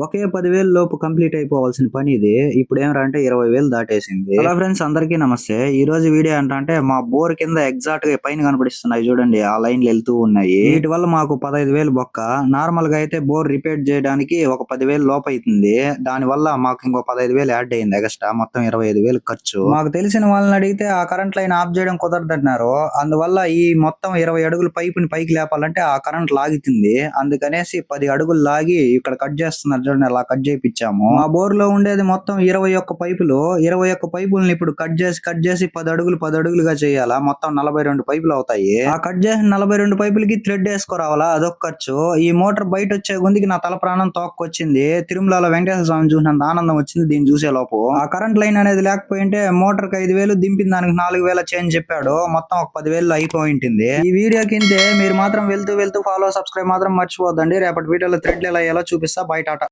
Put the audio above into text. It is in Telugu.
ఒకే 10,000 లోపు కంప్లీట్ అయిపోవాల్సిన పని ఇది. ఇప్పుడు ఏమిరా అంటే 20,000 దాటేసింది. హలో ఫ్రెండ్స్, అందరికీ నమస్తే. ఈ రోజు వీడియో ఏంటంటే మా బోర్ కింద ఎగ్జాక్ట్ గా పైన కనపడిస్తున్నాయి చూడండి, ఆ లైన్లు వెళ్తూ ఉన్నాయి. వీటి వల్ల మాకు 15,000 బొక్క. నార్మల్ గా అయితే బోర్ రిపేర్ చేయడానికి ఒక 10,000 లోపు అవుతుంది. దాని వల్ల మాకు ఇంకో 15,000 యాడ్ అయింది ఎక్స్ట్రా. మొత్తం 25,000 ఖర్చు. మాకు తెలిసిన వాళ్ళని అడిగితే ఆ కరెంట్ లైన్ ఆఫ్ చేయడం కుదరదంటున్నారు. అందువల్ల ఈ మొత్తం 20 అడుగుల పైపుని పైకి లేపాలంటే ఆ కరెంట్ లాగుతుంది. అందుకనేసి 10 అడుగులు లాగి ఇక్కడ కట్ చేస్తున్నారు చూడండి, అలా కట్ చేయించాము. మా బోర్ లో ఉండేది మొత్తం 21 పైపులు. 21 పైపుల్ని ఇప్పుడు కట్ చేసి 10 అడుగులు 10 అడుగులుగా చేయాలా. మొత్తం 42 పైపులు అవుతాయి. ఆ కట్ చేసిన 42 పైపులకి థ్రెడ్ వేసుకోరావాలా, అదొక ఖర్చు. ఈ మోటార్ బయట వచ్చే గుందికి నా తల ప్రాణం తోక్కొచ్చింది. తిరుమలలో వెంకటేశ్వర స్వామి చూసినంత ఆనందం వచ్చింది దీన్ని చూసే లోపు. ఆ కరెంట్ లైన్ అనేది లేకపోయింటే మోటార్ కి 5,000, దింపిన దానికి 4,000 చేంజ్ చెప్పాడు. మొత్తం ఒక 10,000 అయిపోయి ఉంటుంది. ఈ వీడియో కిందే మీరు మాత్రం వెళ్తూ ఫాలో సబ్స్క్రైబ్ మాత్రం మర్చిపోద్దండి. రేపటి వీడియోలో థ్రెడ్లు ఎలా చూపిస్తా. బయట